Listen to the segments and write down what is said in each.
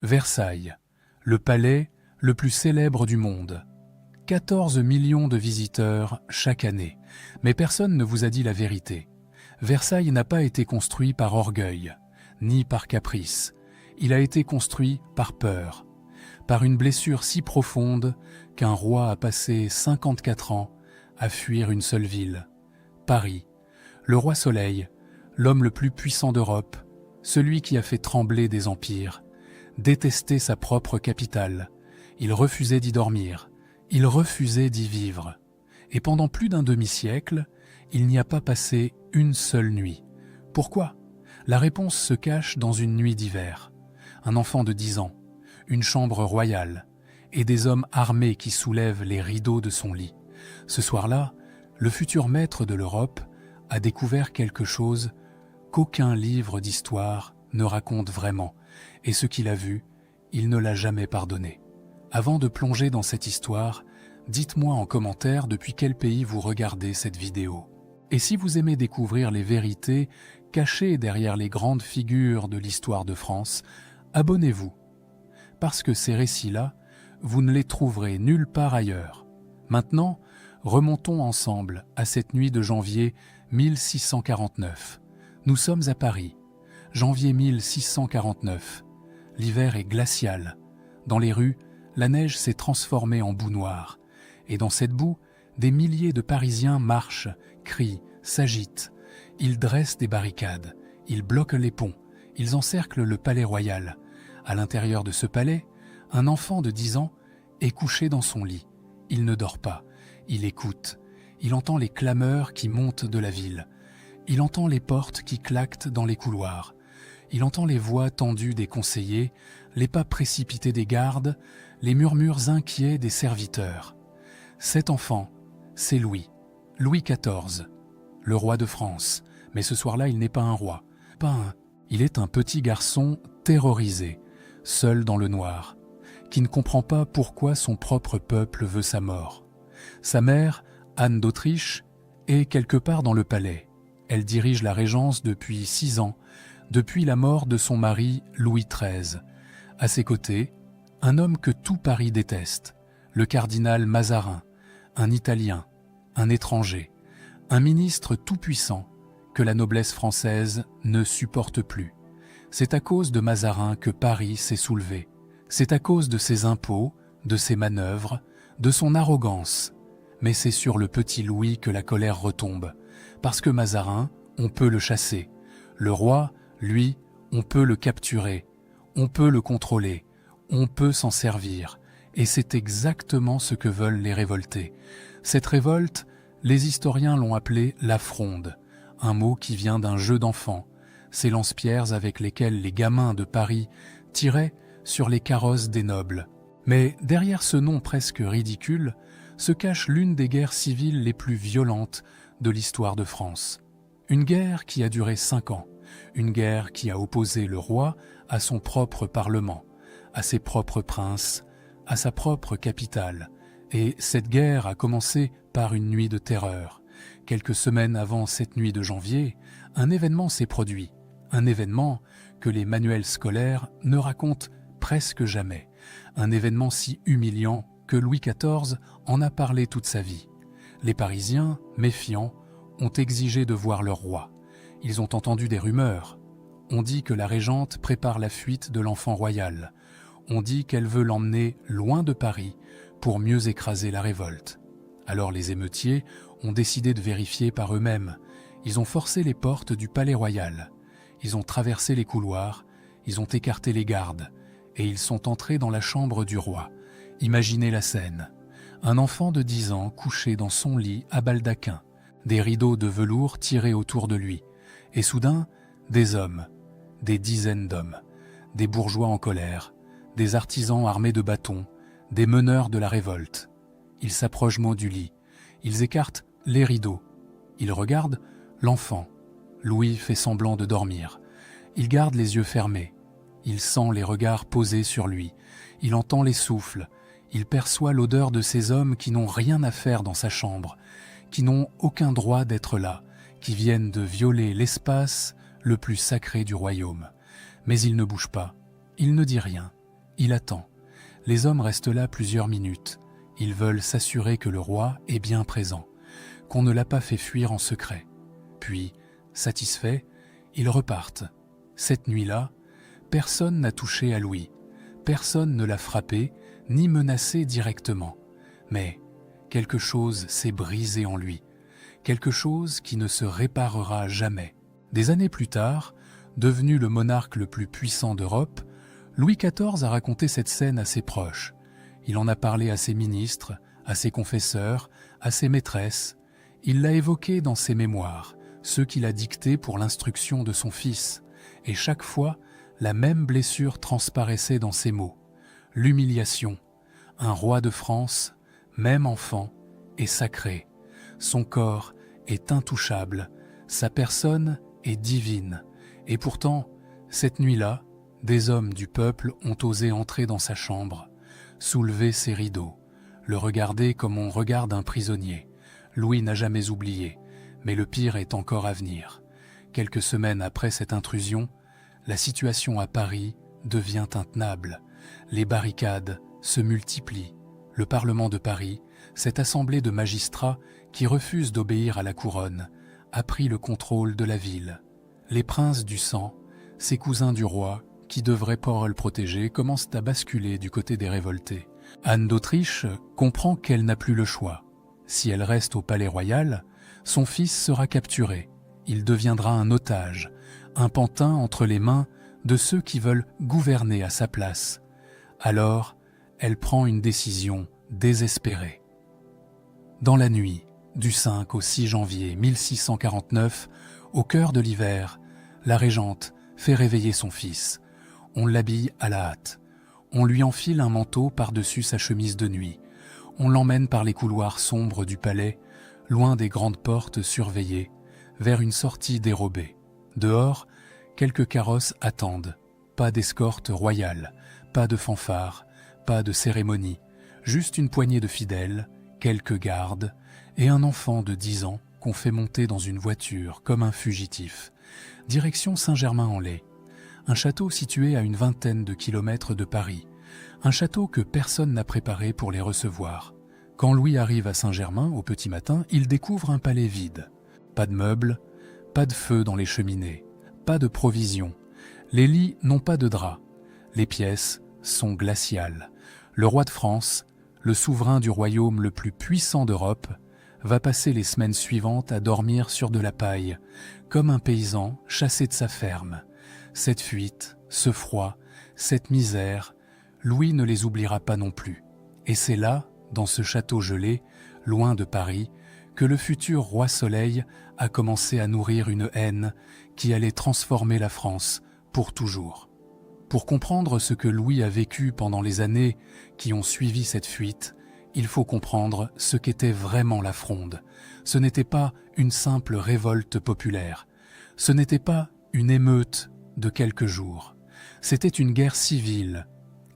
Versailles, le palais le plus célèbre du monde. 14 millions de visiteurs chaque année. Mais personne ne vous a dit la vérité. Versailles n'a pas été construit par orgueil, ni par caprice. Il a été construit par peur, par une blessure si profonde qu'un roi a passé 54 ans à fuir une seule ville, Paris. Le roi Soleil, l'homme le plus puissant d'Europe, celui qui a fait trembler des empires, détestait sa propre capitale. Il refusait d'y dormir, il refusait d'y vivre. Et pendant plus d'un demi-siècle, il n'y a pas passé une seule nuit. Pourquoi? La réponse se cache dans une nuit d'hiver. Un enfant de 10 ans, une chambre royale, et des hommes armés qui soulèvent les rideaux de son lit. Ce soir-là, le futur maître de l'Europe a découvert quelque chose qu'aucun livre d'histoire ne raconte vraiment, et ce qu'il a vu, il ne l'a jamais pardonné. Avant de plonger dans cette histoire, dites-moi en commentaire depuis quel pays vous regardez cette vidéo. Et si vous aimez découvrir les vérités cachées derrière les grandes figures de l'histoire de France, abonnez-vous. Parce que ces récits-là, vous ne les trouverez nulle part ailleurs. Maintenant, remontons ensemble à cette nuit de janvier 1649. Nous sommes à Paris. Janvier 1649. L'hiver est glacial. Dans les rues, la neige s'est transformée en boue noire. Et dans cette boue, des milliers de Parisiens marchent, crient, s'agitent. Ils dressent des barricades, ils bloquent les ponts, ils encerclent le palais royal. À l'intérieur de ce palais, un enfant de 10 ans est couché dans son lit. Il ne dort pas, il écoute. Il entend les clameurs qui montent de la ville. Il entend les portes qui claquent dans les couloirs. Il entend les voix tendues des conseillers, les pas précipités des gardes, les murmures inquiets des serviteurs. Cet enfant, c'est Louis XIV, le roi de France. Mais ce soir-là, il n'est pas un roi, il est un petit garçon terrorisé, seul dans le noir, qui ne comprend pas pourquoi son propre peuple veut sa mort. Sa mère, Anne d'Autriche, est quelque part dans le palais. Elle dirige la régence depuis 6 ans, depuis la mort de son mari Louis XIII. À ses côtés, un homme que tout Paris déteste, le cardinal Mazarin, un Italien, un étranger, un ministre tout-puissant que la noblesse française ne supporte plus. C'est à cause de Mazarin que Paris s'est soulevé. C'est à cause de ses impôts, de ses manœuvres, de son arrogance. Mais c'est sur le petit Louis que la colère retombe. Parce que Mazarin, on peut le chasser. Le roi, lui, on peut le capturer. On peut le contrôler. On peut s'en servir. Et c'est exactement ce que veulent les révoltés. Cette révolte, les historiens l'ont appelée la fronde, un mot qui vient d'un jeu d'enfants, ces lance-pierres avec lesquelles les gamins de Paris tiraient sur les carrosses des nobles. Mais derrière ce nom presque ridicule se cache l'une des guerres civiles les plus violentes de l'histoire de France. Une guerre qui a duré 5 ans, une guerre qui a opposé le roi à son propre parlement, à ses propres princes, à sa propre capitale. Et cette guerre a commencé par une nuit de terreur. Quelques semaines avant cette nuit de janvier, un événement s'est produit. Un événement que les manuels scolaires ne racontent presque jamais. Un événement si humiliant que Louis XIV en a parlé toute sa vie. Les Parisiens, méfiants, ont exigé de voir leur roi. Ils ont entendu des rumeurs. On dit que la régente prépare la fuite de l'enfant royal. On dit qu'elle veut l'emmener loin de Paris pour mieux écraser la révolte. Alors les émeutiers ont décidé de vérifier par eux-mêmes. Ils ont forcé les portes du palais royal. Ils ont traversé les couloirs, ils ont écarté les gardes, et ils sont entrés dans la chambre du roi. Imaginez la scène. Un enfant de 10 ans couché dans son lit à baldaquin, des rideaux de velours tirés autour de lui, et soudain, des hommes, des dizaines d'hommes, des bourgeois en colère, des artisans armés de bâtons, des meneurs de la révolte. Ils s'approchent du lit, ils écartent les rideaux, ils regardent l'enfant. Louis fait semblant de dormir. Il garde les yeux fermés. Il sent les regards posés sur lui. Il entend les souffles. Il perçoit l'odeur de ces hommes qui n'ont rien à faire dans sa chambre, qui n'ont aucun droit d'être là, qui viennent de violer l'espace le plus sacré du royaume. Mais il ne bouge pas. Il ne dit rien. Il attend. Les hommes restent là plusieurs minutes. Ils veulent s'assurer que le roi est bien présent, qu'on ne l'a pas fait fuir en secret. Puis, satisfaits, ils repartent. Cette nuit-là, personne n'a touché à Louis. Personne ne l'a frappé, ni menacé directement. Mais quelque chose s'est brisé en lui. Quelque chose qui ne se réparera jamais. Des années plus tard, devenu le monarque le plus puissant d'Europe, Louis XIV a raconté cette scène à ses proches. Il en a parlé à ses ministres, à ses confesseurs, à ses maîtresses. Il l'a évoqué dans ses mémoires, ceux qu'il a dictés pour l'instruction de son fils. Et chaque fois, la même blessure transparaissait dans ses mots. L'humiliation. Un roi de France, même enfant, est sacré. Son corps est intouchable. Sa personne est divine. Et pourtant, cette nuit-là, des hommes du peuple ont osé entrer dans sa chambre, soulever ses rideaux, le regarder comme on regarde un prisonnier. Louis n'a jamais oublié, mais le pire est encore à venir. Quelques semaines après cette intrusion, la situation à Paris devient intenable. Les barricades se multiplient. Le Parlement de Paris, cette assemblée de magistrats qui refusent d'obéir à la couronne, a pris le contrôle de la ville. Les princes du sang, ces cousins du roi, qui devraient pouvoir le protéger, commencent à basculer du côté des révoltés. Anne d'Autriche comprend qu'elle n'a plus le choix. Si elle reste au palais royal, son fils sera capturé. Il deviendra un otage, un pantin entre les mains de ceux qui veulent gouverner à sa place. Alors, elle prend une décision désespérée. Dans la nuit, du 5 au 6 janvier 1649, au cœur de l'hiver, la régente fait réveiller son fils. On l'habille à la hâte. On lui enfile un manteau par-dessus sa chemise de nuit. On l'emmène par les couloirs sombres du palais, loin des grandes portes surveillées, vers une sortie dérobée. Dehors, quelques carrosses attendent. Pas d'escorte royale, pas de fanfare, pas de cérémonie. Juste une poignée de fidèles, quelques gardes et un enfant de 10 ans qu'on fait monter dans une voiture comme un fugitif. Direction Saint-Germain-en-Laye. Un château situé à une vingtaine de kilomètres de Paris. Un château que personne n'a préparé pour les recevoir. Quand Louis arrive à Saint-Germain au petit matin, il découvre un palais vide. Pas de meubles, pas de feu dans les cheminées, pas de provisions. Les lits n'ont pas de draps. Les pièces sont glaciales. Le roi de France, le souverain du royaume le plus puissant d'Europe, va passer les semaines suivantes à dormir sur de la paille, comme un paysan chassé de sa ferme. Cette fuite, ce froid, cette misère, Louis ne les oubliera pas non plus. Et c'est là, dans ce château gelé, loin de Paris, que le futur roi Soleil a commencé à nourrir une haine qui allait transformer la France pour toujours. Pour comprendre ce que Louis a vécu pendant les années qui ont suivi cette fuite, il faut comprendre ce qu'était vraiment la Fronde. Ce n'était pas une simple révolte populaire. Ce n'était pas une émeute de quelques jours. C'était une guerre civile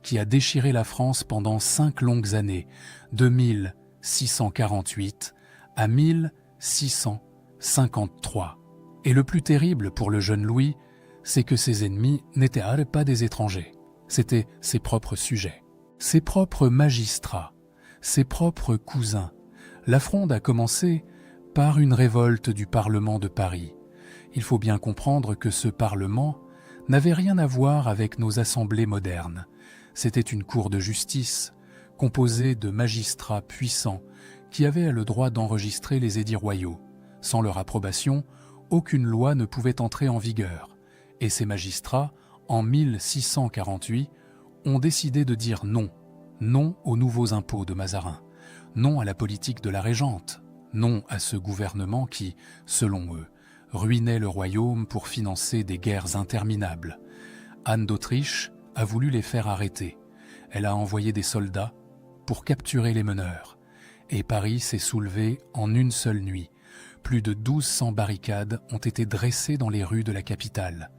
qui a déchiré la France pendant 5 longues années, de 1648 à 1653. Et le plus terrible pour le jeune Louis, c'est que ses ennemis n'étaient pas des étrangers. C'étaient ses propres sujets, ses propres magistrats, ses propres cousins. La Fronde a commencé par une révolte du Parlement de Paris. Il faut bien comprendre que ce Parlement n'avait rien à voir avec nos assemblées modernes. C'était une cour de justice, composée de magistrats puissants qui avaient le droit d'enregistrer les édits royaux. Sans leur approbation, aucune loi ne pouvait entrer en vigueur. Et ces magistrats, en 1648, ont décidé de dire non. Non aux nouveaux impôts de Mazarin. Non à la politique de la Régente. Non à ce gouvernement qui, selon eux, ruinait le royaume pour financer des guerres interminables. Anne d'Autriche a voulu les faire arrêter. Elle a envoyé des soldats pour capturer les meneurs. Et Paris s'est soulevé en une seule nuit. Plus de 1200 barricades ont été dressées dans les rues de la capitale.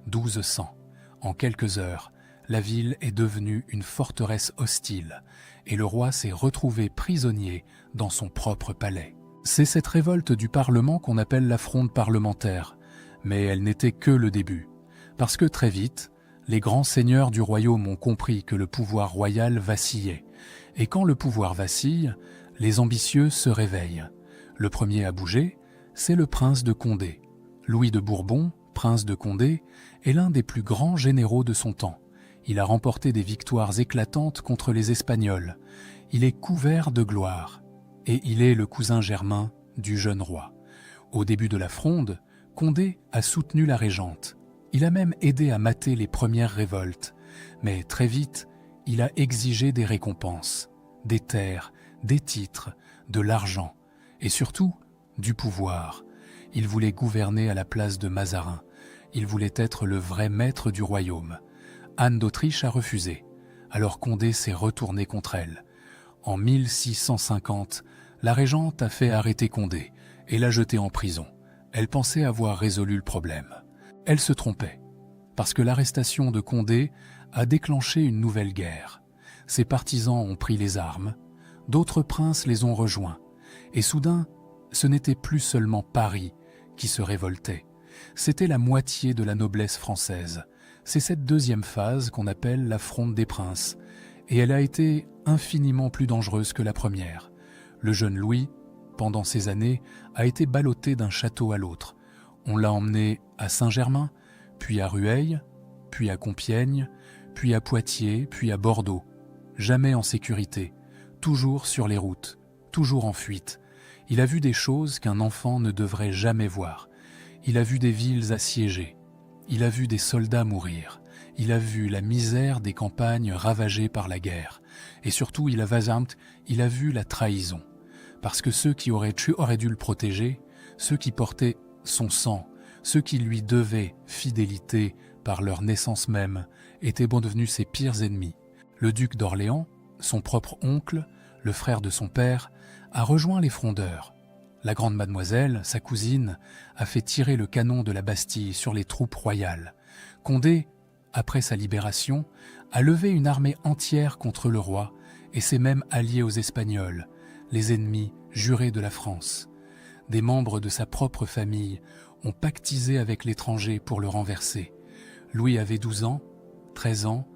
1200. En quelques heures, la ville est devenue une forteresse hostile et le roi s'est retrouvé prisonnier dans son propre palais. C'est cette révolte du Parlement qu'on appelle la Fronde parlementaire, mais elle n'était que le début. Parce que très vite, Les grands seigneurs du royaume ont compris que le pouvoir royal vacillait. Et quand le pouvoir vacille, les ambitieux se réveillent. Le premier à bouger, c'est le prince de Condé. Louis de Bourbon, prince de Condé, est l'un des plus grands généraux de son temps. Il a remporté des victoires éclatantes contre les Espagnols. Il est couvert de gloire. Et il est le cousin germain du jeune roi. Au début de la Fronde, Condé a soutenu la régente. Il a même aidé à mater les premières révoltes. Mais très vite, il a exigé des récompenses, des terres, des titres, de l'argent et surtout du pouvoir. Il voulait gouverner à la place de Mazarin. Il voulait être le vrai maître du royaume. Anne d'Autriche a refusé. Alors Condé s'est retourné contre elle. En 1650, la régente a fait arrêter Condé et l'a jeté en prison. Elle pensait avoir résolu le problème. Elle se trompait, parce que l'arrestation de Condé a déclenché une nouvelle guerre. Ses partisans ont pris les armes, d'autres princes les ont rejoints, et soudain, ce n'était plus seulement Paris qui se révoltait, c'était la moitié de la noblesse française. C'est cette deuxième phase qu'on appelle la Fronde des Princes, et elle a été infiniment plus dangereuse que la première. Le jeune Louis, pendant ces années, a été ballotté d'un château à l'autre. On l'a emmené à Saint-Germain, puis à Rueil, puis à Compiègne, puis à Poitiers, puis à Bordeaux. Jamais en sécurité, toujours sur les routes, toujours en fuite. Il a vu des choses qu'un enfant ne devrait jamais voir. Il a vu des villes assiégées. Il a vu des soldats mourir. Il a vu la misère des campagnes ravagées par la guerre. Et surtout, il a vu la trahison. Parce que ceux qui auraient dû le protéger, ceux qui portaient son sang, ceux qui lui devaient fidélité par leur naissance même, étaient devenus ses pires ennemis. Le duc d'Orléans, son propre oncle, le frère de son père, a rejoint les frondeurs. La grande mademoiselle, sa cousine, a fait tirer le canon de la Bastille sur les troupes royales. Condé, après sa libération, a levé une armée entière contre le roi et s'est même allié aux Espagnols, les ennemis jurés de la France. Des membres de sa propre famille ont pactisé avec l'étranger pour le renverser. Louis avait 12 ans, 13 ans,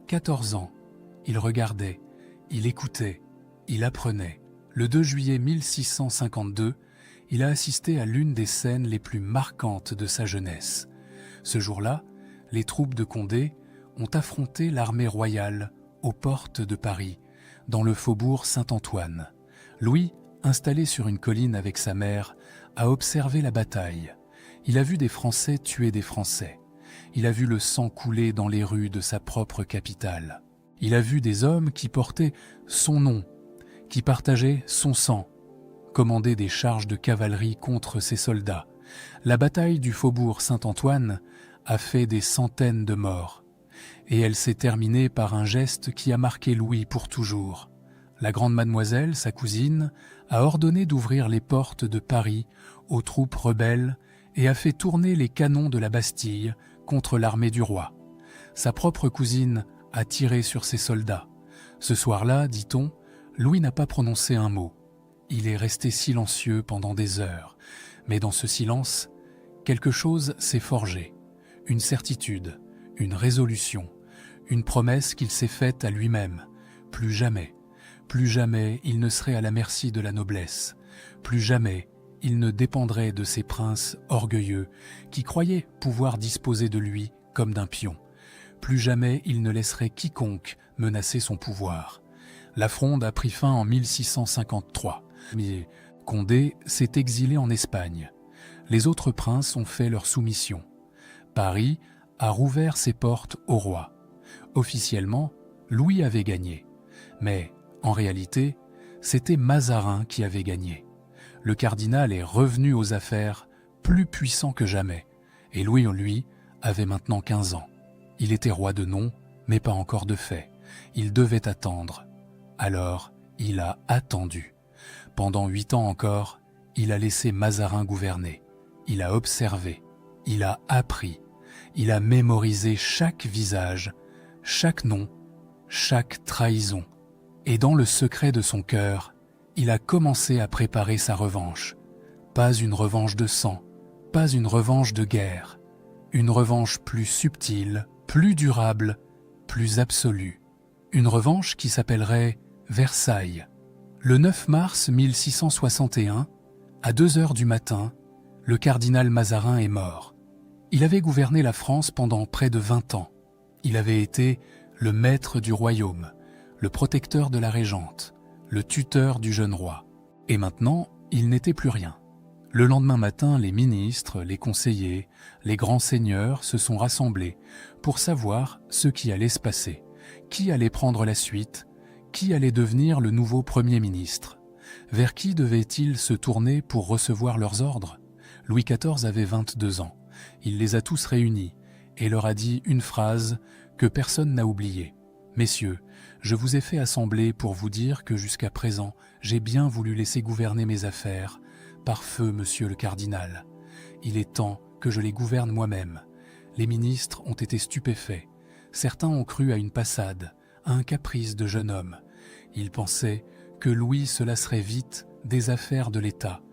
14 ans. Il regardait, il écoutait, il apprenait. Le 2 juillet 1652, il a assisté à l'une des scènes les plus marquantes de sa jeunesse. Ce jour-là, les troupes de Condé ont affronté l'armée royale aux portes de Paris, dans le faubourg Saint-Antoine. Louis, installé sur une colline avec sa mère, a observé la bataille. Il a vu des Français tuer des Français. Il a vu le sang couler dans les rues de sa propre capitale. Il a vu des hommes qui portaient son nom, qui partageaient son sang, commander des charges de cavalerie contre ses soldats. La bataille du faubourg Saint-Antoine a fait des centaines de morts. Et elle s'est terminée par un geste qui a marqué Louis pour toujours. La grande mademoiselle, sa cousine, a ordonné d'ouvrir les portes de Paris aux troupes rebelles et a fait tourner les canons de la Bastille contre l'armée du roi. Sa propre cousine a tiré sur ses soldats. Ce soir-là, dit-on, Louis n'a pas prononcé un mot. Il est resté silencieux pendant des heures. Mais dans ce silence, quelque chose s'est forgé. Une certitude, une résolution, une promesse qu'il s'est faite à lui-même. Plus jamais il ne serait à la merci de la noblesse. Plus jamais il ne dépendrait de ces princes orgueilleux qui croyaient pouvoir disposer de lui comme d'un pion. Plus jamais il ne laisserait quiconque menacer son pouvoir. La Fronde a pris fin en 1653. Mais Condé s'est exilé en Espagne. Les autres princes ont fait leur soumission. Paris a rouvert ses portes au roi. Officiellement, Louis avait gagné. Mais, en réalité, c'était Mazarin qui avait gagné. Le cardinal est revenu aux affaires, plus puissant que jamais. Et Louis, lui, avait maintenant 15 ans. Il était roi de nom, mais pas encore de fait. Il devait attendre. Alors, il a attendu. Pendant 8 ans encore, il a laissé Mazarin gouverner. Il a observé, il a appris, il a mémorisé chaque visage, chaque nom, chaque trahison. Et dans le secret de son cœur, il a commencé à préparer sa revanche. Pas une revanche de sang, pas une revanche de guerre, une revanche plus subtile, plus durable, plus absolue. Une revanche qui s'appellerait Versailles. Le 9 mars 1661, à 2 heures du matin, le cardinal Mazarin est mort. Il avait gouverné la France pendant près de 20 ans. Il avait été le maître du royaume, le protecteur de la régente, le tuteur du jeune roi. Et maintenant, il n'était plus rien. Le lendemain matin, les ministres, les conseillers, les grands seigneurs se sont rassemblés pour savoir ce qui allait se passer, qui allait prendre la suite, qui allait devenir le nouveau Premier ministre. Vers qui devaient-ils se tourner pour recevoir leurs ordres? Louis XIV avait 22 ans. Il les a tous réunis et leur a dit une phrase que personne n'a oubliée. « Messieurs, je vous ai fait assembler pour vous dire que jusqu'à présent, j'ai bien voulu laisser gouverner mes affaires par feu, monsieur le cardinal. Il est temps que je les gouverne moi-même. Les ministres ont été stupéfaits. Certains ont cru à une passade, à un caprice de jeune homme. Ils pensaient que Louis se lasserait vite des affaires de l'État,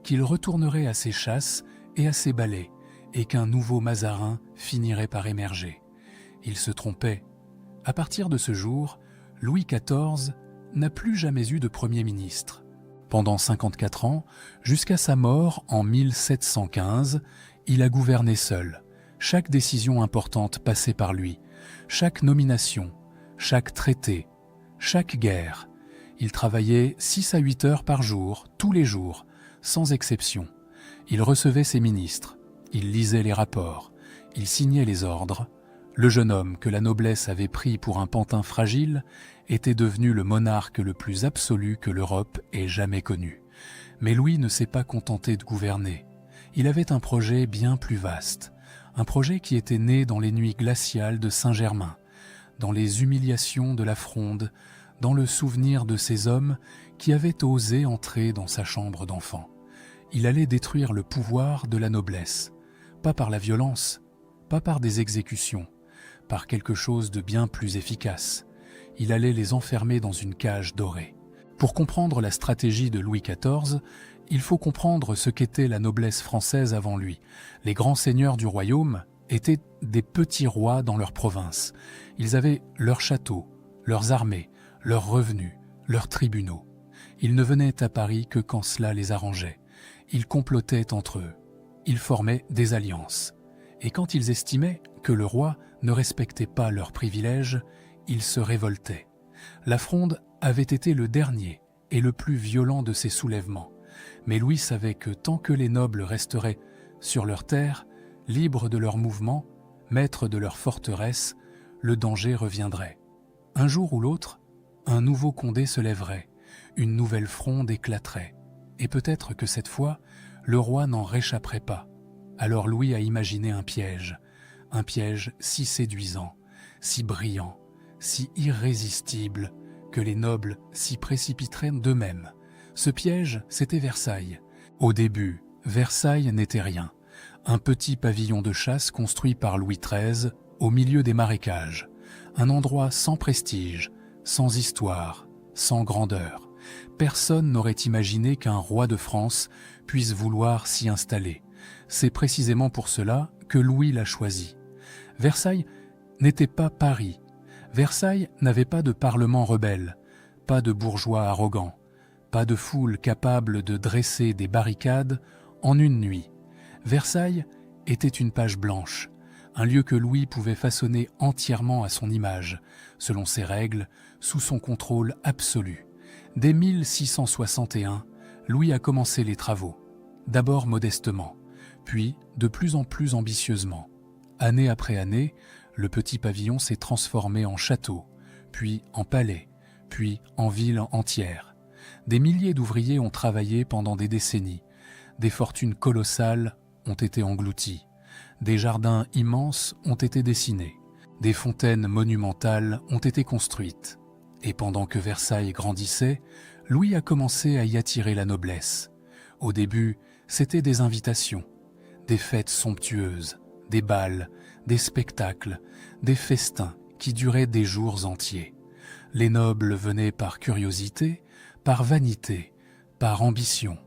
qu'il retournerait à ses chasses et à ses ballets, et qu'un nouveau Mazarin finirait par émerger. Ils se trompaient. À partir de ce jour, Louis XIV n'a plus jamais eu de Premier ministre. Pendant 54 ans, jusqu'à sa mort en 1715, il a gouverné seul. Chaque décision importante passait par lui, chaque nomination, chaque traité, chaque guerre. Il travaillait 6 à 8 heures par jour, tous les jours, sans exception. Il recevait ses ministres, il lisait les rapports, il signait les ordres. Le jeune homme que la noblesse avait pris pour un pantin fragile était devenu le monarque le plus absolu que l'Europe ait jamais connu. Mais Louis ne s'est pas contenté de gouverner. Il avait un projet bien plus vaste, un projet qui était né dans les nuits glaciales de Saint-Germain, dans les humiliations de la Fronde, dans le souvenir de ces hommes qui avaient osé entrer dans sa chambre d'enfant. Il allait détruire le pouvoir de la noblesse, pas par la violence, pas par des exécutions, par quelque chose de bien plus efficace. Il allait les enfermer dans une cage dorée. Pour comprendre la stratégie de Louis XIV, il faut comprendre ce qu'était la noblesse française avant lui. Les grands seigneurs du royaume étaient des petits rois dans leur province. Ils avaient leurs châteaux, leurs armées, leurs revenus, leurs tribunaux. Ils ne venaient à Paris que quand cela les arrangeait. Ils complotaient entre eux. Ils formaient des alliances. Et quand ils estimaient que le roi ne respectait pas leurs privilèges, ils se révoltaient. La Fronde avait été le dernier et le plus violent de ces soulèvements. Mais Louis savait que tant que les nobles resteraient sur leurs terres, libres de leurs mouvements, maîtres de leurs forteresses, le danger reviendrait. Un jour ou l'autre, un nouveau Condé se lèverait, une nouvelle Fronde éclaterait. Et peut-être que cette fois, le roi n'en réchapperait pas. Alors Louis a imaginé un piège si séduisant, si brillant, si irrésistible, que les nobles s'y précipiteraient d'eux-mêmes. Ce piège, c'était Versailles. Au début, Versailles n'était rien. Un petit pavillon de chasse construit par Louis XIII au milieu des marécages. Un endroit sans prestige, sans histoire, sans grandeur. Personne n'aurait imaginé qu'un roi de France puisse vouloir s'y installer. C'est précisément pour cela que Louis l'a choisi. Versailles n'était pas Paris. Versailles n'avait pas de parlement rebelle, pas de bourgeois arrogants, pas de foule capable de dresser des barricades en une nuit. Versailles était une page blanche, un lieu que Louis pouvait façonner entièrement à son image, selon ses règles, sous son contrôle absolu. Dès 1661, Louis a commencé les travaux, d'abord modestement, puis de plus en plus ambitieusement. Année après année, le petit pavillon s'est transformé en château, puis en palais, puis en ville entière. Des milliers d'ouvriers ont travaillé pendant des décennies. Des fortunes colossales ont été englouties. Des jardins immenses ont été dessinés. Des fontaines monumentales ont été construites. Et pendant que Versailles grandissait, Louis a commencé à y attirer la noblesse. Au début, c'était des invitations, des fêtes somptueuses, des bals, des spectacles, des festins qui duraient des jours entiers. Les nobles venaient par curiosité, par vanité, par ambition.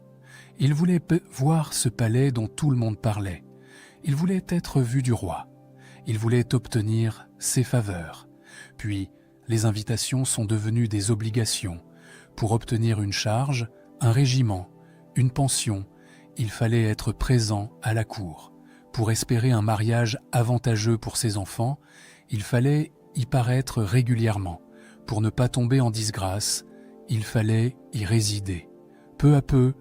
Ils voulaient voir ce palais dont tout le monde parlait. Ils voulaient être vus du roi. Il voulait obtenir ses faveurs. Puis, les invitations sont devenues des obligations. Pour obtenir une charge, un régiment, une pension, il fallait être présent à la cour. Pour espérer un mariage avantageux pour ses enfants, il fallait y paraître régulièrement. Pour ne pas tomber en disgrâce, il fallait y résider. Peu à peu,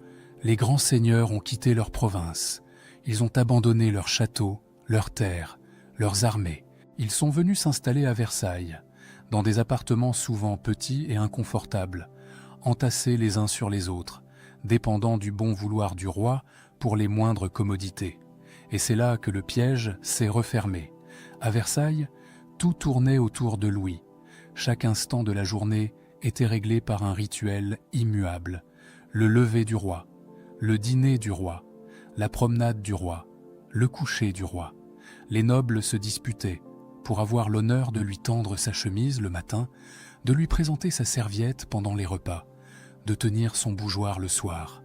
les grands seigneurs ont quitté leur province. Ils ont abandonné leurs châteaux, leurs terres, leurs armées. Ils sont venus s'installer à Versailles, dans des appartements souvent petits et inconfortables, entassés les uns sur les autres, dépendant du bon vouloir du roi pour les moindres commodités. Et c'est là que le piège s'est refermé. À Versailles, tout tournait autour de Louis. Chaque instant de la journée était réglé par un rituel immuable. Le lever du roi, le dîner du roi, la promenade du roi, le coucher du roi. Les nobles se disputaient pour avoir l'honneur de lui tendre sa chemise le matin, de lui présenter sa serviette pendant les repas, de tenir son bougeoir le soir.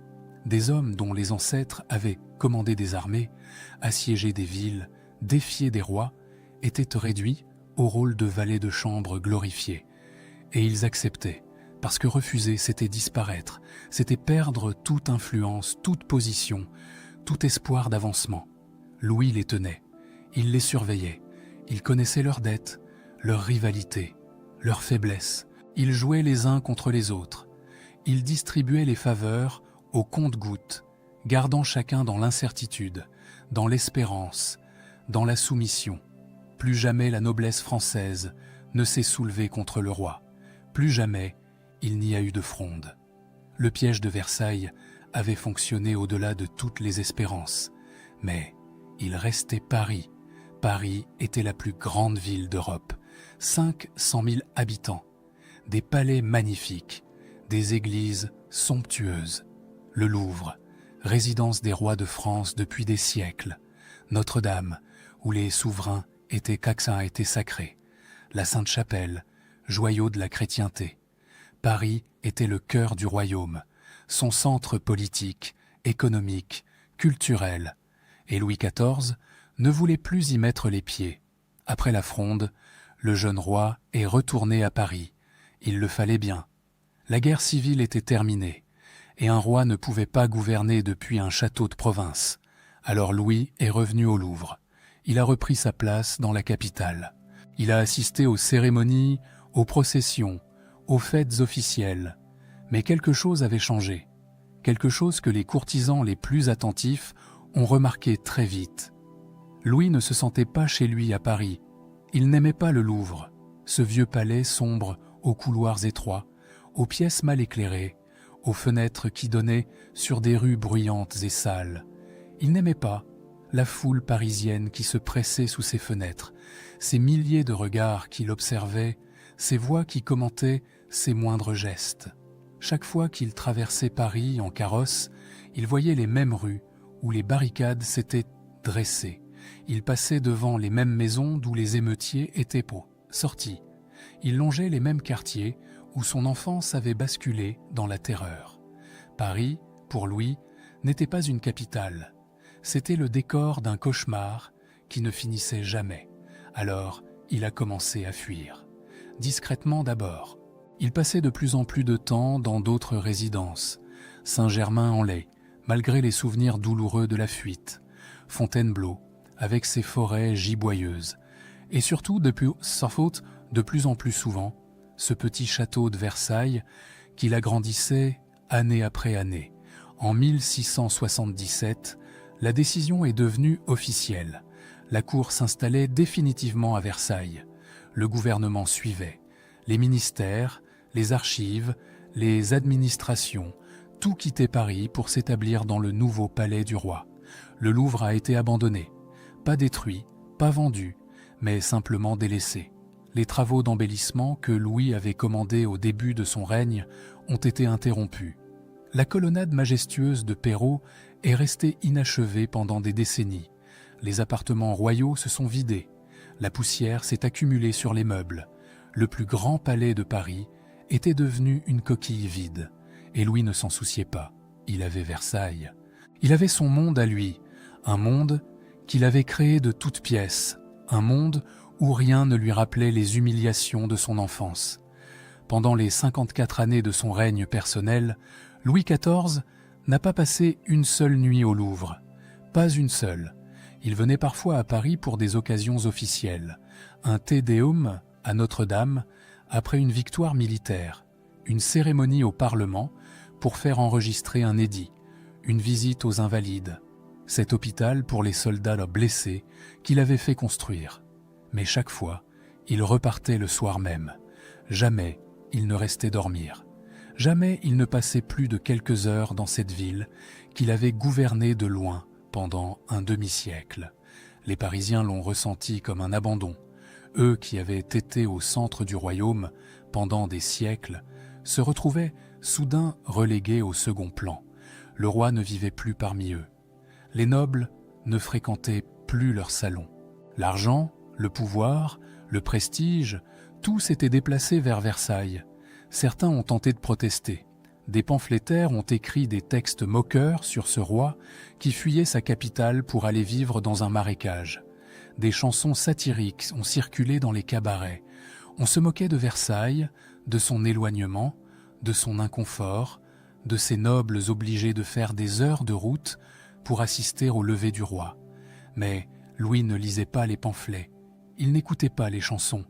Des hommes dont les ancêtres avaient commandé des armées, assiégé des villes, défié des rois, étaient réduits au rôle de valets de chambre glorifiés. Et ils acceptaient, parce que refuser, c'était disparaître, c'était perdre toute influence, toute position, tout espoir d'avancement. Louis les tenait, il les surveillait, il connaissait leurs dettes, leurs rivalités, leurs faiblesses. Il jouait les uns contre les autres. Il distribuait les faveurs au compte-gouttes, gardant chacun dans l'incertitude, dans l'espérance, dans la soumission. Plus jamais la noblesse française ne s'est soulevée contre le roi. Plus jamais il n'y a eu de fronde. Le piège de Versailles avait fonctionné au-delà de toutes les espérances. Mais il restait Paris. Paris était la plus grande ville d'Europe. 500 000 habitants, des palais magnifiques, des églises somptueuses, le Louvre, résidence des rois de France depuis des siècles, Notre-Dame, où les souverains étaient sacrés, la Sainte-Chapelle, joyau de la chrétienté. Paris était le cœur du royaume, son centre politique, économique, culturel, et Louis XIV ne voulait plus y mettre les pieds. Après la Fronde, le jeune roi est retourné à Paris. Il le fallait bien. La guerre civile était terminée, et un roi ne pouvait pas gouverner depuis un château de province. Alors Louis est revenu au Louvre. Il a repris sa place dans la capitale. Il a assisté aux cérémonies, aux processions, aux fêtes officielles. Mais quelque chose avait changé. Quelque chose que les courtisans les plus attentifs ont remarqué très vite. Louis ne se sentait pas chez lui à Paris. Il n'aimait pas le Louvre, ce vieux palais sombre aux couloirs étroits, aux pièces mal éclairées, aux fenêtres qui donnaient sur des rues bruyantes et sales. Il n'aimait pas la foule parisienne qui se pressait sous ses fenêtres, ces milliers de regards qui l'observaient, ces voix qui commentaient ses moindres gestes. Chaque fois qu'il traversait Paris en carrosse, il voyait les mêmes rues où les barricades s'étaient dressées. Il passait devant les mêmes maisons d'où les émeutiers étaient sortis. Il longeait les mêmes quartiers où son enfance avait basculé dans la terreur. Paris, pour Louis, n'était pas une capitale. C'était le décor d'un cauchemar qui ne finissait jamais. Alors, il a commencé à fuir. Discrètement d'abord. Il passait de plus en plus de temps dans d'autres résidences. Saint-Germain-en-Laye, malgré les souvenirs douloureux de la fuite. Fontainebleau, avec ses forêts giboyeuses. Et surtout, depuis sa faute, de plus en plus souvent, ce petit château de Versailles qu'il agrandissait année après année. En 1677, la décision est devenue officielle. La cour s'installait définitivement à Versailles. Le gouvernement suivait. Les ministères, les archives, les administrations, tout quittait Paris pour s'établir dans le nouveau palais du roi. Le Louvre a été abandonné, pas détruit, pas vendu, mais simplement délaissé. Les travaux d'embellissement que Louis avait commandés au début de son règne ont été interrompus. La colonnade majestueuse de Perrault est restée inachevée pendant des décennies. Les appartements royaux se sont vidés. La poussière s'est accumulée sur les meubles. Le plus grand palais de Paris était devenu une coquille vide. Et Louis ne s'en souciait pas. Il avait Versailles. Il avait son monde à lui, un monde qu'il avait créé de toutes pièces, un monde où rien ne lui rappelait les humiliations de son enfance. Pendant les 54 années de son règne personnel, Louis XIV n'a pas passé une seule nuit au Louvre. Pas une seule. Il venait parfois à Paris pour des occasions officielles. Un Te Deum à Notre-Dame après une victoire militaire, une cérémonie au Parlement pour faire enregistrer un édit, une visite aux Invalides, cet hôpital pour les soldats blessés qu'il avait fait construire. Mais chaque fois, il repartait le soir même. Jamais il ne restait dormir. Jamais il ne passait plus de quelques heures dans cette ville qu'il avait gouvernée de loin pendant un demi-siècle. Les Parisiens l'ont ressenti comme un abandon. Eux qui avaient été au centre du royaume pendant des siècles se retrouvaient soudain relégués au second plan. Le roi ne vivait plus parmi eux. Les nobles ne fréquentaient plus leur salon. L'argent, le pouvoir, le prestige, tout s'était déplacé vers Versailles. Certains ont tenté de protester. Des pamphlétaires ont écrit des textes moqueurs sur ce roi qui fuyait sa capitale pour aller vivre dans un marécage. Des chansons satiriques ont circulé dans les cabarets. On se moquait de Versailles, de son éloignement, de son inconfort, de ces nobles obligés de faire des heures de route pour assister au lever du roi. Mais Louis ne lisait pas les pamphlets, il n'écoutait pas les chansons.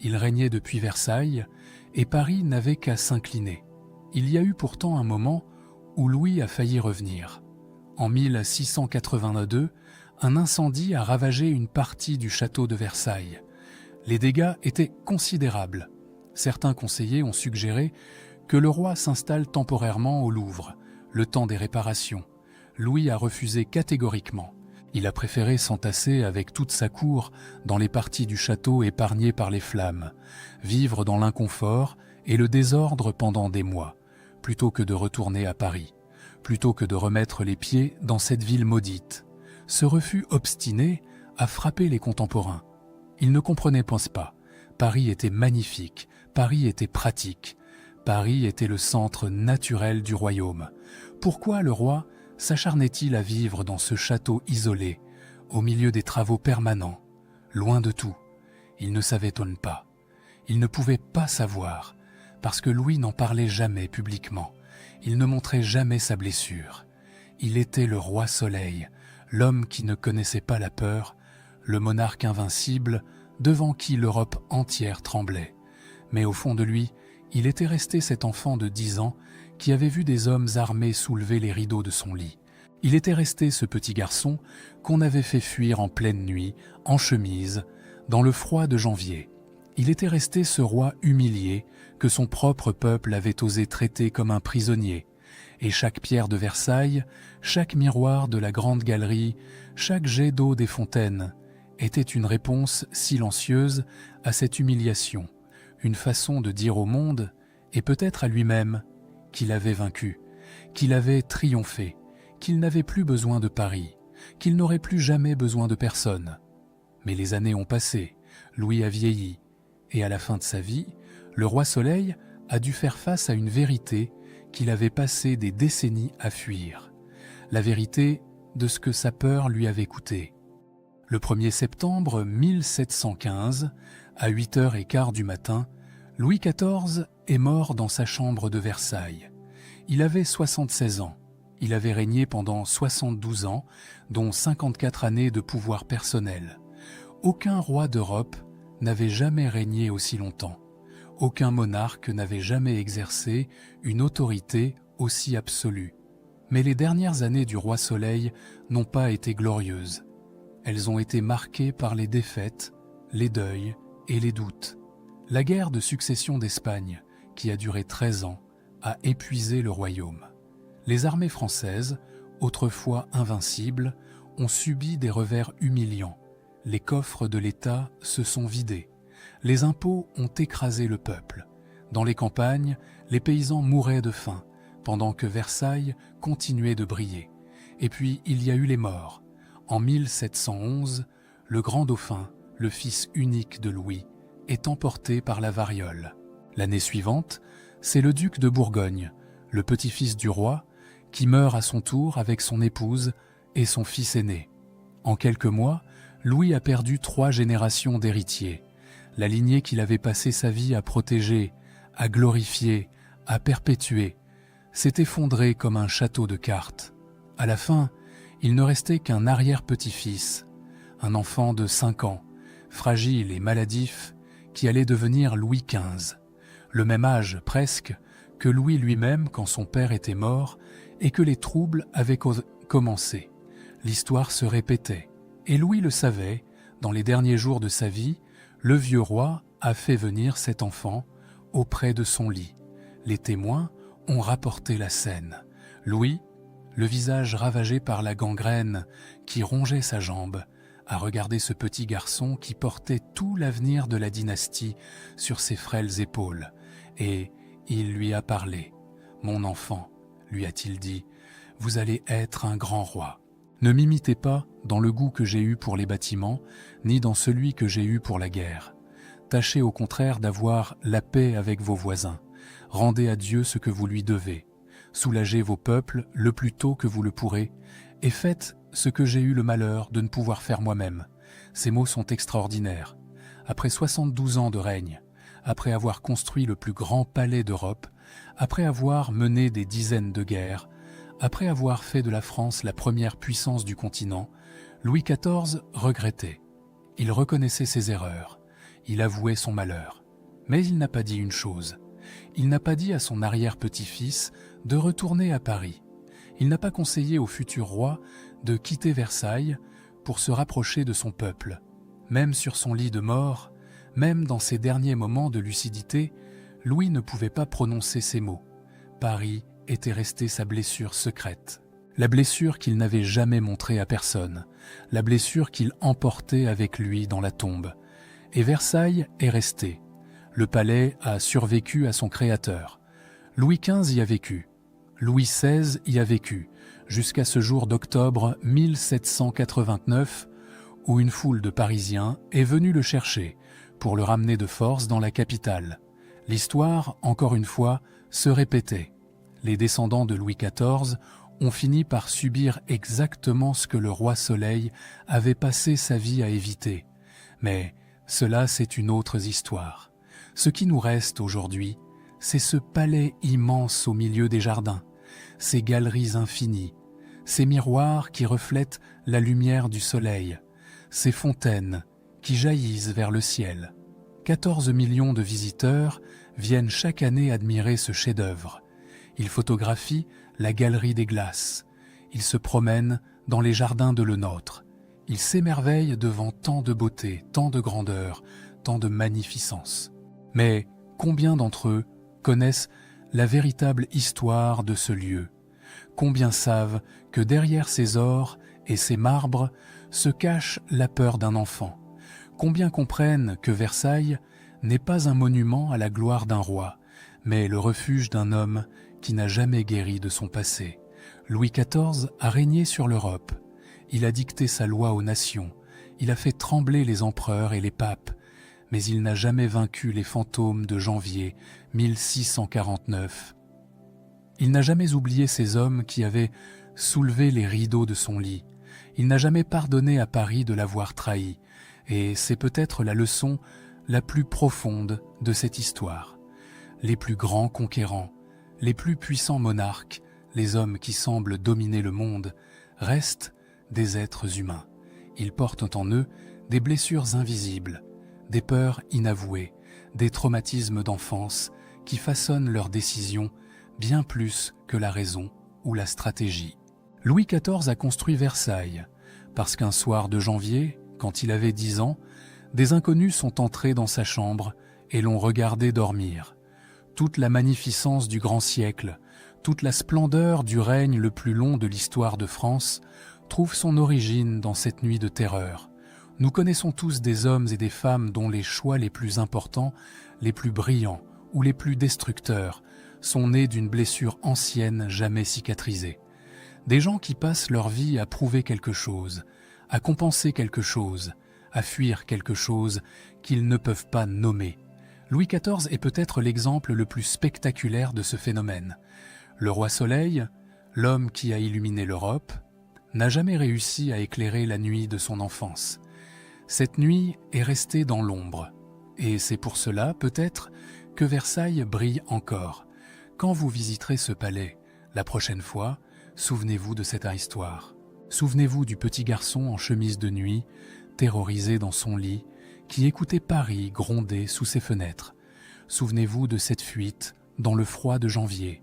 Il régnait depuis Versailles et Paris n'avait qu'à s'incliner. Il y a eu pourtant un moment où Louis a failli revenir. En 1682, un incendie a ravagé une partie du château de Versailles. Les dégâts étaient considérables. Certains conseillers ont suggéré que le roi s'installe temporairement au Louvre, le temps des réparations. Louis a refusé catégoriquement. Il a préféré s'entasser avec toute sa cour dans les parties du château épargnées par les flammes, vivre dans l'inconfort et le désordre pendant des mois, plutôt que de retourner à Paris, plutôt que de remettre les pieds dans cette ville maudite. Ce refus obstiné a frappé les contemporains. Ils ne comprenaient pas. Paris était magnifique, Paris était pratique, Paris était le centre naturel du royaume. Pourquoi le roi s'acharnait-il à vivre dans ce château isolé, au milieu des travaux permanents, loin de tout? Il ne s'étonne pas. Il ne pouvait pas savoir, parce que Louis n'en parlait jamais publiquement. Il ne montrait jamais sa blessure. Il était le roi Soleil, l'homme qui ne connaissait pas la peur, le monarque invincible devant qui l'Europe entière tremblait. Mais au fond de lui, il était resté cet enfant de 10 ans qui avait vu des hommes armés soulever les rideaux de son lit. Il était resté ce petit garçon qu'on avait fait fuir en pleine nuit, en chemise, dans le froid de janvier. Il était resté ce roi humilié que son propre peuple avait osé traiter comme un prisonnier. Et chaque pierre de Versailles, chaque miroir de la grande galerie, chaque jet d'eau des fontaines était une réponse silencieuse à cette humiliation, une façon de dire au monde, et peut-être à lui-même, qu'il avait vaincu, qu'il avait triomphé, qu'il n'avait plus besoin de Paris, qu'il n'aurait plus jamais besoin de personne. Mais les années ont passé, Louis a vieilli, et à la fin de sa vie, le roi Soleil a dû faire face à une vérité qu'il avait passé des décennies à fuir, la vérité de ce que sa peur lui avait coûté. Le 1er septembre 1715, à 8h15 du matin, Louis XIV est mort dans sa chambre de Versailles. Il avait 76 ans. Il avait régné pendant 72 ans, dont 54 années de pouvoir personnel. Aucun roi d'Europe n'avait jamais régné aussi longtemps. Aucun monarque n'avait jamais exercé une autorité aussi absolue. Mais les dernières années du roi Soleil n'ont pas été glorieuses. Elles ont été marquées par les défaites, les deuils et les doutes. La guerre de succession d'Espagne, qui a duré 13 ans, a épuisé le royaume. Les armées françaises, autrefois invincibles, ont subi des revers humiliants. Les coffres de l'État se sont vidés. Les impôts ont écrasé le peuple. Dans les campagnes, les paysans mouraient de faim, pendant que Versailles continuait de briller. Et puis il y a eu les morts. En 1711, le grand dauphin, le fils unique de Louis, est emporté par la variole. L'année suivante, c'est le duc de Bourgogne, le petit-fils du roi, qui meurt à son tour avec son épouse et son fils aîné. En quelques mois, Louis a perdu 3 générations d'héritiers. La lignée qu'il avait passé sa vie à protéger, à glorifier, à perpétuer, s'est effondrée comme un château de cartes. À la fin, il ne restait qu'un arrière-petit-fils, un enfant de 5 ans, fragile et maladif, qui allait devenir Louis XV, le même âge presque que Louis lui-même quand son père était mort et que les troubles avaient commencé. L'histoire se répétait, et Louis le savait. Dans les derniers jours de sa vie, le vieux roi a fait venir cet enfant auprès de son lit. Les témoins ont rapporté la scène. Louis, le visage ravagé par la gangrène qui rongeait sa jambe, a regardé ce petit garçon qui portait tout l'avenir de la dynastie sur ses frêles épaules, et il lui a parlé. « Mon enfant, lui a-t-il dit, vous allez être un grand roi. Ne m'imitez pas dans le goût que j'ai eu pour les bâtiments, ni dans celui que j'ai eu pour la guerre. Tâchez au contraire d'avoir la paix avec vos voisins. Rendez à Dieu ce que vous lui devez. Soulagez vos peuples le plus tôt que vous le pourrez, et faites ce que j'ai eu le malheur de ne pouvoir faire moi-même. » Ces mots sont extraordinaires. Après 72 ans de règne, après avoir construit le plus grand palais d'Europe, après avoir mené des dizaines de guerres, après avoir fait de la France la première puissance du continent, Louis XIV regrettait. Il reconnaissait ses erreurs, il avouait son malheur. Mais il n'a pas dit une chose. Il n'a pas dit à son arrière-petit-fils de retourner à Paris. Il n'a pas conseillé au futur roi de quitter Versailles pour se rapprocher de son peuple. Même sur son lit de mort, même dans ses derniers moments de lucidité, Louis ne pouvait pas prononcer ces mots. Paris était resté sa blessure secrète. La blessure qu'il n'avait jamais montrée à personne, la blessure qu'il emportait avec lui dans la tombe. Et Versailles est resté. Le palais a survécu à son créateur. Louis XV y a vécu. Louis XVI y a vécu, jusqu'à ce jour d'octobre 1789, où une foule de Parisiens est venue le chercher pour le ramener de force dans la capitale. L'histoire, encore une fois, se répétait. Les descendants de Louis XIV ont fini par subir exactement ce que le roi Soleil avait passé sa vie à éviter. Mais cela, c'est une autre histoire. Ce qui nous reste aujourd'hui, c'est ce palais immense au milieu des jardins, ces galeries infinies, ces miroirs qui reflètent la lumière du soleil, ces fontaines qui jaillissent vers le ciel. 14 millions de visiteurs viennent chaque année admirer ce chef-d'œuvre. Ils photographient la galerie des glaces. Ils se promènent dans les jardins de Le Nôtre. Ils s'émerveillent devant tant de beauté, tant de grandeur, tant de magnificence. Mais combien d'entre eux connaissent la véritable histoire de ce lieu? Combien savent que derrière ces ors et ces marbres se cache la peur d'un enfant? Combien comprennent que Versailles n'est pas un monument à la gloire d'un roi, mais le refuge d'un homme qui n'a jamais guéri de son passé? Louis XIV a régné sur l'Europe. Il a dicté sa loi aux nations. Il a fait trembler les empereurs et les papes. Mais il n'a jamais vaincu les fantômes de janvier 1649. Il n'a jamais oublié ces hommes qui avaient soulevé les rideaux de son lit. Il n'a jamais pardonné à Paris de l'avoir trahi. Et c'est peut-être la leçon la plus profonde de cette histoire. Les plus grands conquérants, les plus puissants monarques, les hommes qui semblent dominer le monde, restent des êtres humains. Ils portent en eux des blessures invisibles, des peurs inavouées, des traumatismes d'enfance qui façonnent leurs décisions bien plus que la raison ou la stratégie. Louis XIV a construit Versailles parce qu'un soir de janvier, quand il avait 10 ans, des inconnus sont entrés dans sa chambre et l'ont regardé dormir. Toute la magnificence du grand siècle, toute la splendeur du règne le plus long de l'histoire de France trouve son origine dans cette nuit de terreur. Nous connaissons tous des hommes et des femmes dont les choix les plus importants, les plus brillants ou les plus destructeurs sont nés d'une blessure ancienne jamais cicatrisée. Des gens qui passent leur vie à prouver quelque chose, à compenser quelque chose, à fuir quelque chose qu'ils ne peuvent pas nommer. Louis XIV est peut-être l'exemple le plus spectaculaire de ce phénomène. Le roi Soleil, l'homme qui a illuminé l'Europe, n'a jamais réussi à éclairer la nuit de son enfance. Cette nuit est restée dans l'ombre. Et c'est pour cela, peut-être, que Versailles brille encore. Quand vous visiterez ce palais, la prochaine fois, souvenez-vous de cette histoire. Souvenez-vous du petit garçon en chemise de nuit, terrorisé dans son lit, qui écoutait Paris gronder sous ses fenêtres. Souvenez-vous de cette fuite dans le froid de janvier,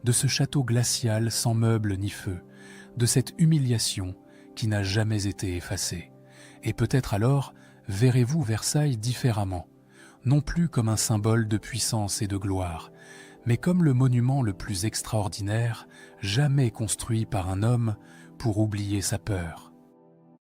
de ce château glacial sans meubles ni feu, de cette humiliation qui n'a jamais été effacée. Et peut-être alors verrez-vous Versailles différemment, non plus comme un symbole de puissance et de gloire, mais comme le monument le plus extraordinaire jamais construit par un homme pour oublier sa peur.